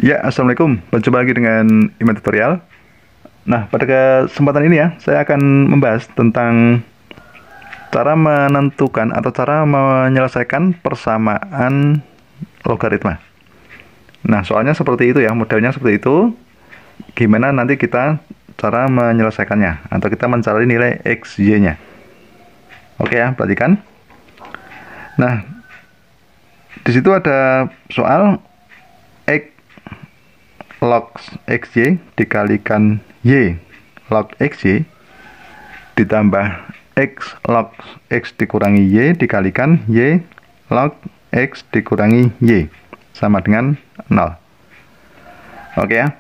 Ya, assalamualaikum. Berjumpa lagi dengan Iman Tutorial. Nah, pada kesempatan ini ya, saya akan membahas tentang cara menentukan atau cara menyelesaikan persamaan logaritma. Nah, soalnya seperti itu ya, modelnya seperti itu. Gimana nanti kita cara menyelesaikannya atau kita mencari nilai X, Y-nya. Oke ya, perhatikan. Nah, di situ ada soal X log XY dikalikan Y log XY ditambah X log X dikurangi Y dikalikan Y log X dikurangi Y sama dengan 0. Oke ya.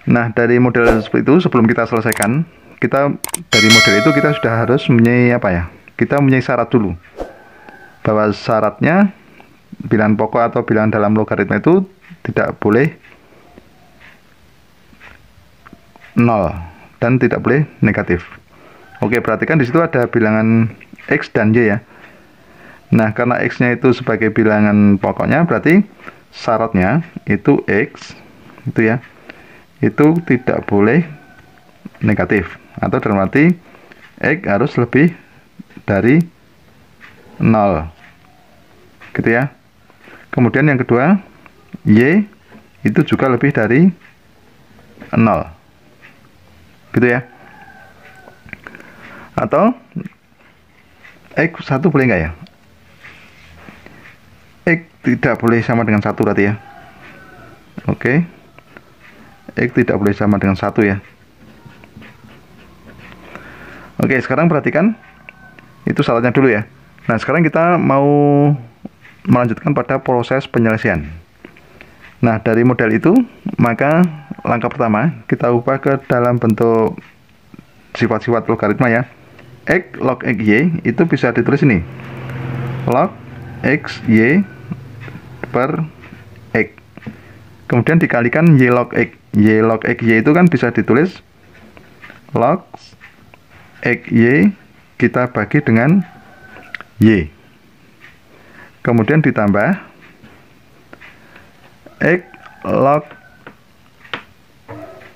Nah, dari model seperti itu, sebelum kita selesaikan, dari model itu kita sudah harus mempunyai apa ya? Kita mempunyai syarat dulu. Bahwa syaratnya bilangan pokok atau bilangan dalam logaritma itu tidak boleh 0 dan tidak boleh negatif. Oke, perhatikan di situ ada bilangan X dan Y ya. Nah, karena X-nya itu sebagai bilangan pokoknya, berarti syaratnya itu X itu ya, itu tidak boleh negatif, atau dalam arti X harus lebih dari 0 gitu ya. Kemudian yang kedua, Y itu juga lebih dari 0 gitu ya. Atau X1 boleh nggak ya? X tidak boleh sama dengan 1 berarti ya. Oke. X tidak boleh sama dengan 1 ya. Oke, sekarang perhatikan. Itu syaratnya dulu ya. Nah, sekarang kita mau melanjutkan pada proses penyelesaian. Nah, dari model itu, maka langkah pertama kita ubah ke dalam bentuk sifat-sifat logaritma ya. X log X Y itu bisa ditulis ini, log X Y per X, kemudian dikalikan Y log X. Y log X Y itu kan bisa ditulis log X Y kita bagi dengan Y, kemudian ditambah X log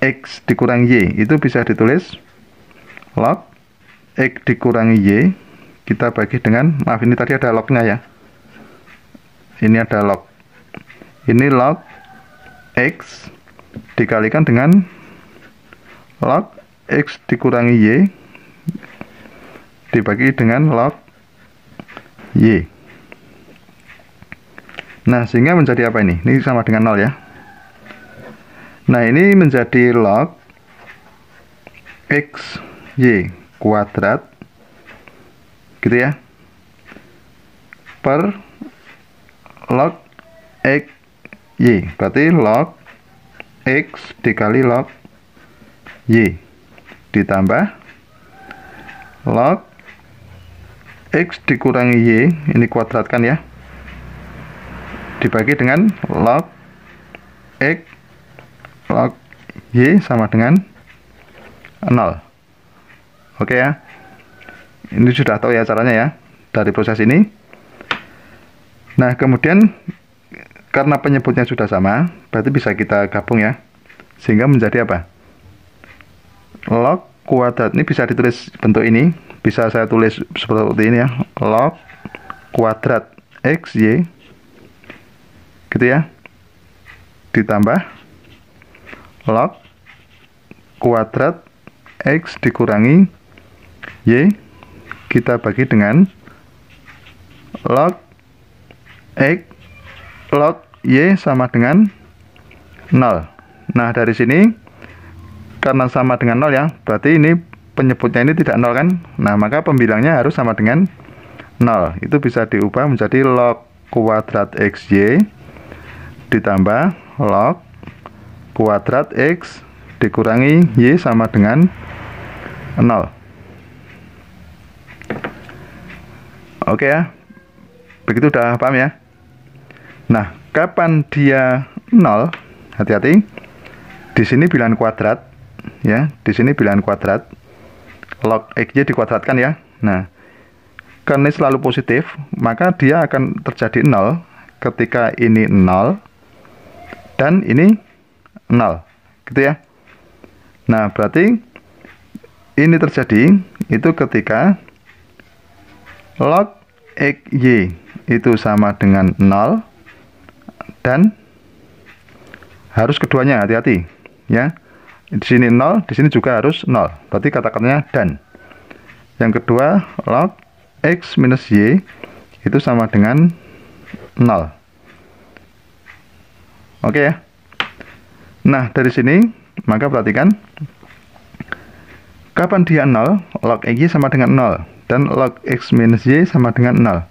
X dikurangi Y itu bisa ditulis log X dikurangi Y kita bagi dengan, maaf ini tadi ada lognya ya, ini ada log, ini log X dikalikan dengan log X dikurangi Y dibagi dengan log Y. Nah, sehingga menjadi apa ini? Ini sama dengan 0 ya. Nah, ini menjadi log X Y kuadrat gitu ya, per log X Y, berarti log X dikali log Y ditambah log X dikurangi Y, ini kuadratkan ya, dibagi dengan log X log Y sama dengan 0. Oke ya. Ini sudah tahu ya caranya ya dari proses ini. Nah, kemudian karena penyebutnya sudah sama, berarti bisa kita gabung ya. Sehingga menjadi apa? Log kuadrat ini bisa ditulis bentuk ini, bisa saya tulis seperti ini ya. Log kuadrat X Y gitu ya, ditambah log kuadrat X dikurangi Y kita bagi dengan log X log Y sama dengan 0. Nah, dari sini karena sama dengan 0 ya, berarti ini penyebutnya ini tidak 0 kan. Nah, maka pembilangnya harus sama dengan 0. Itu bisa diubah menjadi log kuadrat XY ditambah log kuadrat X dikurangi Y sama dengan 0. Oke ya, begitu udah paham ya. Nah, kapan dia 0? Hati-hati. Di sini bilangan kuadrat ya, di sini bilangan kuadrat. Log XY dikuadratkan ya. Nah, karena ini selalu positif, maka dia akan terjadi 0 ketika ini 0 dan ini 0. Gitu ya. Nah, berarti ini terjadi itu ketika log XY itu sama dengan 0 dan harus keduanya, hati-hati ya. Di sini 0, di sini juga harus 0. Berarti kata-katanya dan. Yang kedua, log X minus Y itu sama dengan 0. Oke ya. Nah, dari sini maka perhatikan kapan dia 0, log XY sama dengan 0 dan log X minus Y sama dengan 0.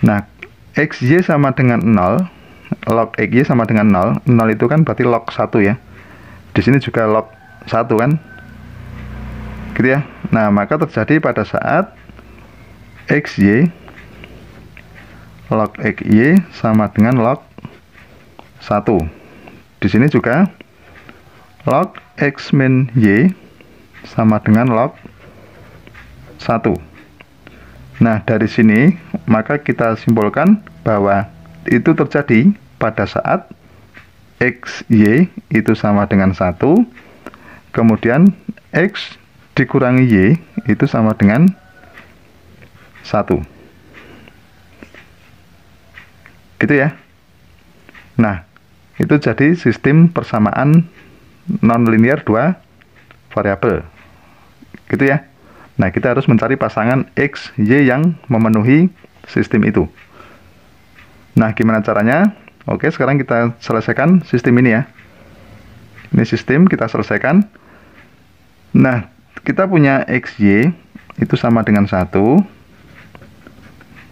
Nah, XY sama dengan 0, log XY sama dengan 0. 0 itu kan berarti log 1 ya. Di sini juga log 1 kan. Gitu ya. Nah, maka terjadi pada saat XY log XY sama dengan log 1. Di sini juga log X min Y sama dengan log 1. Nah, dari sini maka kita simpulkan bahwa itu terjadi pada saat XY itu sama dengan 1, kemudian X dikurangi Y itu sama dengan 1. Gitu ya. Nah, itu jadi sistem persamaan nonlinear dua variabel. Gitu ya. Nah, kita harus mencari pasangan X, Y yang memenuhi sistem itu. Nah, gimana caranya? Oke, sekarang kita selesaikan sistem ini ya. Ini sistem kita selesaikan. Nah, kita punya XY itu sama dengan 1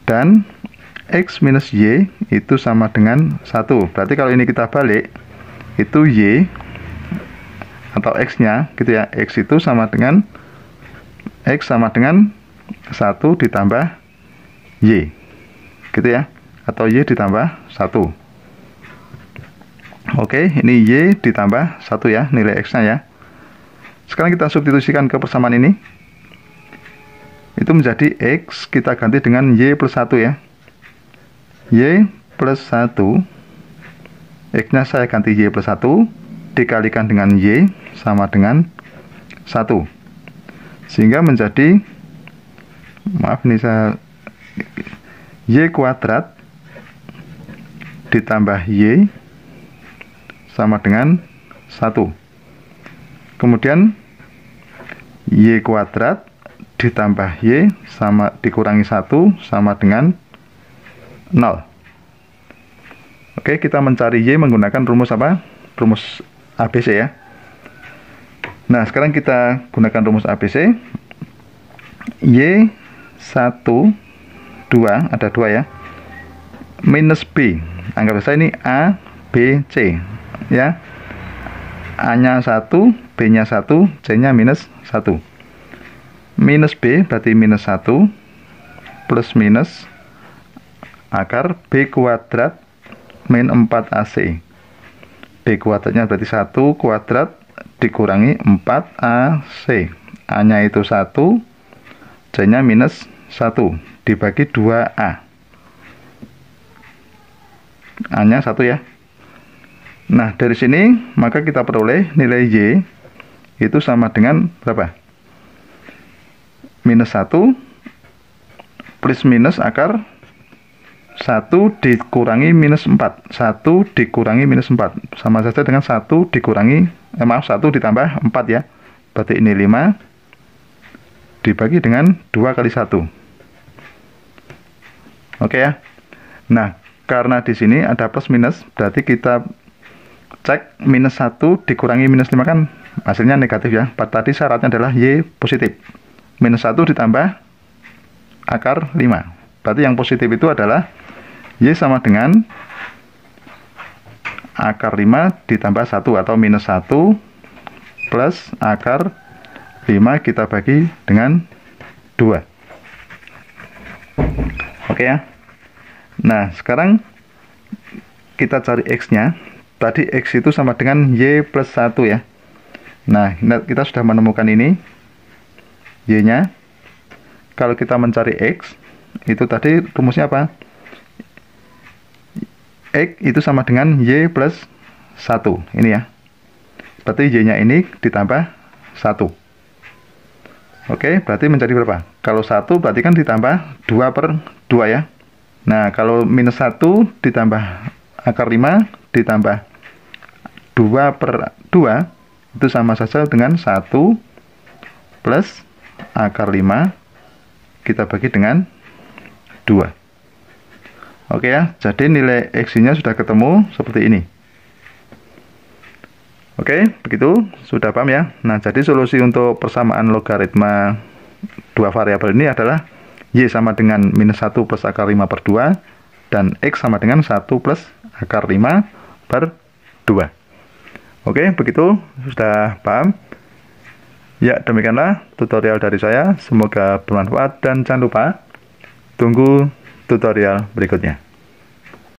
dan X minus Y itu sama dengan 1. Berarti kalau ini kita balik, itu Y atau X-nya gitu ya. X itu sama dengan X sama dengan 1 ditambah Y. Gitu ya. Atau Y ditambah 1. Oke, ini Y ditambah 1 ya, nilai X-nya ya. Sekarang kita substitusikan ke persamaan ini. Itu menjadi X, kita ganti dengan Y plus 1 ya. Y plus 1, X-nya saya ganti Y plus 1, dikalikan dengan Y sama dengan 1. Sehingga menjadi, maaf ini saya, Y kuadrat ditambah Y sama dengan 1. Kemudian Y kuadrat ditambah Y sama dikurangi 1 sama dengan 0. Oke, kita mencari Y menggunakan rumus apa? Rumus ABC ya. Nah, sekarang kita gunakan rumus ABC. Y 1, 2, ada 2 ya. Minus B. Anggap saja ini A, B, C. Ya. A-nya 1, B-nya 1, C-nya minus 1. Minus B berarti minus 1. Plus minus akar B kuadrat min 4AC. B kuadratnya berarti 1 kuadrat dikurangi 4AC. A-nya itu 1, C-nya minus 1 dibagi 2A. A-nya 1 ya. Nah, dari sini maka kita peroleh nilai Y itu sama dengan berapa? Minus 1 plus minus akar 1 dikurangi minus 4. 1 dikurangi minus 4 sama saja dengan 1 dikurangi 1 ditambah 4 ya. Berarti ini 5 dibagi dengan 2 kali 1. Oke ya. Nah, karena di sini ada plus minus, berarti kita cek minus 1 dikurangi minus 5 kan hasilnya negatif ya. Tadi syaratnya adalah Y positif. Minus 1 ditambah akar 5. Berarti yang positif itu adalah Y sama dengan akar 5 ditambah 1 atau minus 1 plus akar 5 kita bagi dengan 2. Oke ya. Nah, sekarang kita cari X-nya. Tadi X itu sama dengan Y plus 1 ya. Nah, kita sudah menemukan ini Y-nya. Kalau kita mencari X, itu tadi rumusnya apa? X itu sama dengan Y plus 1. Ini ya. berarti Y-nya ini ditambah 1. Oke, berarti menjadi berapa? Kalau 1 berarti kan ditambah 2 per 2 ya. Nah, kalau minus 1 ditambah akar 5 ditambah 2 per 2 itu sama saja dengan 1 plus akar 5 kita bagi dengan 2. Oke ya, jadi nilai X-nya sudah ketemu seperti ini. Oke, begitu, sudah paham ya. Nah, jadi solusi untuk persamaan logaritma dua variabel ini adalah Y sama dengan minus 1 plus akar 5 per 2, dan X sama dengan 1 plus akar 5 per 2. Oke, begitu, sudah paham? Ya, demikianlah tutorial dari saya. Semoga bermanfaat, dan jangan lupa tunggu tutorial berikutnya.